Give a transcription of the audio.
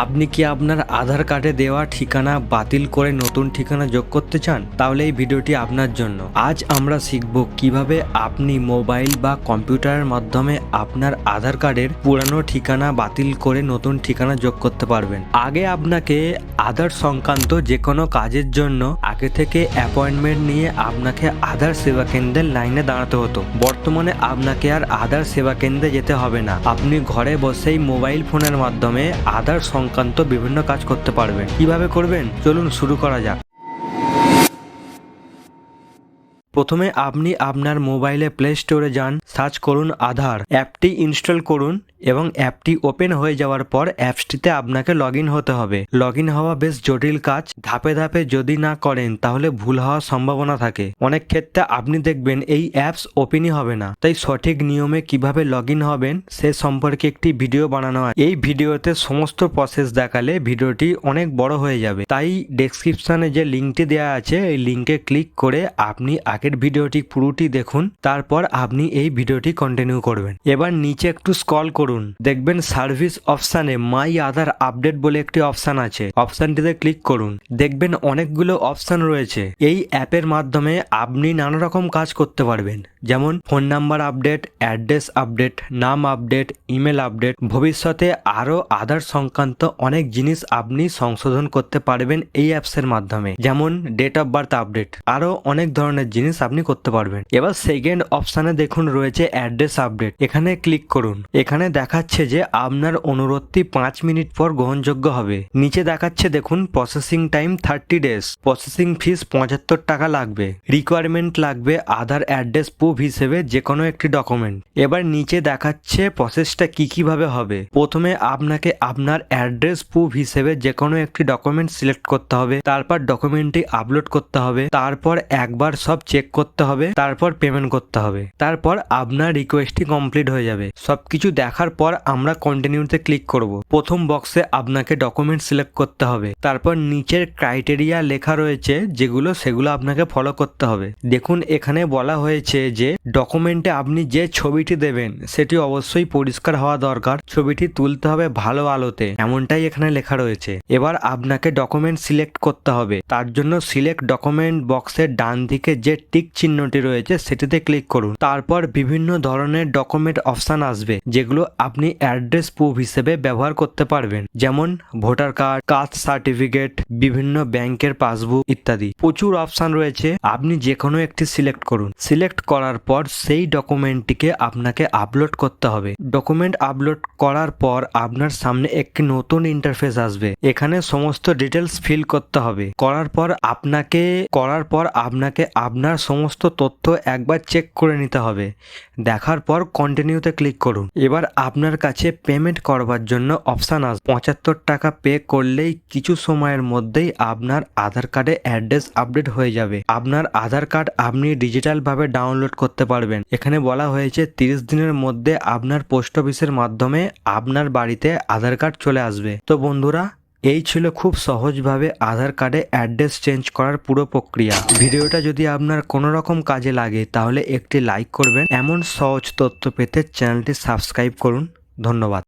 আপনি কি আপনার আধার কার্ডে দেওয়া ঠিকানা বাতিল করে নতুন ঠিকানা যোগ করতে চান? তাহলে এই ভিডিওটি আপনার জন্য। আজ আমরা শিখব কিভাবে আপনি মোবাইল বা কম্পিউটারের মাধ্যমে আপনার আধার কার্ডের পুরানো ঠিকানা বাতিল করে নতুন ঠিকানা যোগ করতে পারবেন। আগে আপনাকে আধার সংক্রান্ত যে কোনো কাজের জন্য আগে থেকে অ্যাপয়েন্টমেন্ট নিয়ে আপনাকে আধার সেবা কেন্দ্রের লাইনে দাঁড়াতে হতো। বর্তমানে আপনাকে আর আধার সেবা কেন্দ্রে যেতে হবে না। আপনি ঘরে বসেই মোবাইল ফোনের মাধ্যমে আধার সংক্রান্ত বিভিন্ন কাজ করতে পারবেন। কিভাবে করবেন চলুন শুরু করা যাক। প্রথমে আপনি আপনার মোবাইলে প্লে স্টোরে যান, সার্চ করুন আধার, অ্যাপটি ইনস্টল করুন এবং অ্যাপটি ওপেন হয়ে যাওয়ার পর অ্যাপসটিতে আপনাকে লগ ইন হতে হবে। লগ ইন হওয়া বেশ জটিল কাজ, ধাপে ধাপে যদি না করেন তাহলে ভুল হওয়ার সম্ভাবনা থাকে। অনেক ক্ষেত্রে আপনি দেখবেন এই অ্যাপস ওপেনই হবে না। তাই সঠিক নিয়মে কিভাবে লগ ইন হবেন সে সম্পর্কে একটি ভিডিও বানানো হয়। এই ভিডিওতে সমস্ত প্রসেস দেখালে ভিডিওটি অনেক বড় হয়ে যাবে। তাই ডেসক্রিপশনে যে লিঙ্কটি দেওয়া আছে এই লিঙ্কে ক্লিক করে আপনি আগের ভিডিওটি পুরোটি দেখুন, তারপর আপনি এই ভিডিওটি কন্টিনিউ করবেন। এবার নিচে একটু স্ক্রল করুন, দেখবেন সার্ভিস অপশানে মাই আধার আপডেট বলে একটি অপশান আছে। অপশানটিতে ক্লিক করুন, দেখবেন অনেকগুলো অপশান রয়েছে। এই অ্যাপের মাধ্যমে আপনি নানা রকম কাজ করতে পারবেন, যেমন phone number update, address update, নাম আপডেট, ইমেল আপডেট। ভবিষ্যতে আরও আধার সংক্রান্ত অনেক জিনিস আপনি সংশোধন করতে পারবেন এই অ্যাপসের মাধ্যমে, যেমন ডেট অফ বার্থ আপডেট। আরও অনেক ধরনের জিনিস আপনি করতে পারবেন। এবার সেকেন্ড অপশানে দেখুন রয়েছে অ্যাড্রেস আপডেট। এখানে ক্লিক করুন। এখানে দেখাচ্ছে যে আপনার অনুরোধটি 5 মিনিট পর গ্রহণযোগ্য হবে। নিচে দেখাচ্ছে দেখুন processing time 30 days, processing fees 75 টাকা লাগবে। রিকোয়ারমেন্ট লাগবে আধার অ্যাড্রেস প্রুফ হিসেবে যে কোনো একটি ডকুমেন্ট। এবার নিচে দেখাচ্ছে প্রসেসটা কিভাবে হবে। প্রথমে আপনাকে আপনার অ্যাড্রেস প্রুফ হিসেবে যে কোনো একটি ডকুমেন্ট সিলেক্ট করতে হবে, তারপর ডকুমেন্টটি আপলোড করতে হবে, তারপর একবার সব চেক করতে হবে, তারপর পেমেন্ট করতে হবে। তারপর আপনার রিকোয়েস্টটি কমপ্লিট হয়ে যাবে। সবকিছু দেখার পর আমরা কন্টিনিউতে ক্লিক করব। প্রথম বক্সে আপনাকে ডকুমেন্ট সিলেক্ট করতে হবে, তারপর নিচের ক্রাইটেরিয়া লেখা রয়েছে সেগুলো আপনাকে ফলো করতে হবে। দেখুন এখানে বলা হয়েছে যে ডকুমেন্টে আপনি যে ছবিটি দেবেন সেটি অবশ্যই পরিষ্কার হওয়া দরকার। ছবিটি তুলতে হবে ভালো আলোতে, এমনটাই এখানে লেখা রয়েছে। এবার আপনাকে ডকুমেন্ট সিলেক্ট করতে হবে। তার জন্য সিলেক্ট ডকুমেন্ট বক্সের ডান দিকে যে টিক চিহ্নটি রয়েছে সেটিতে ক্লিক করুন। তারপর বিভিন্ন ধরনের ডকুমেন্ট অপশন আসবে যেগুলো আপনি অ্যাড্রেস প্রুফ হিসেবে ব্যবহার করতে পারবেন, যেমন ভোটার কার্ড, কাস্ট সার্টিফিকেট, বিভিন্ন ব্যাংকের পাসবুক ইত্যাদি। প্রচুর অপশন রয়েছে, আপনি যে কোনো একটি সিলেক্ট করুন। সিলেক্ট করার পর সেই ডকুমেন্টটিকে আপনাকে আপলোড করতে হবে। ডকুমেন্ট আপলোড করার পর আপনার সামনে একটি নতুন ইন্টারফেস আসবে। এখানে সমস্ত ডিটেলস ফিল করতে হবে। করার পর আপনাকে আপনার সমস্ত তথ্য একবার চেক করে নিতে হবে। দেখার পর কন্টিনিউতে ক্লিক করুন। এবার আপনার কাছে পেমেন্ট করবার জন্য অপশান আসবে। 75 টাকা পে করলেই কিছু সময়ের মধ্যেই আপনার আধার কার্ডে অ্যাড্রেস আপডেট হয়ে যাবে। আপনার আধার কার্ড আপনি ডিজিটাল ভাবে ডাউনলোড করতে পারবেন। এখানে বলা হয়েছে 30 দিনের মধ্যে আপনার পোস্ট অফিসের মাধ্যমে আপনার বাড়িতে আধার কার্ড চলে আসবে। তো বন্ধুরা, এই ছিল খুব সহজভাবে আধার কার্ডে অ্যাড্রেস চেঞ্জ করার পুরো প্রক্রিয়া। ভিডিওটা যদি আপনার কোনো রকম কাজে লাগে তাহলে একটি লাইক করবেন। এমন সহজ তথ্য পেতে চ্যানেলটি সাবস্ক্রাইব করুন। ধন্যবাদ।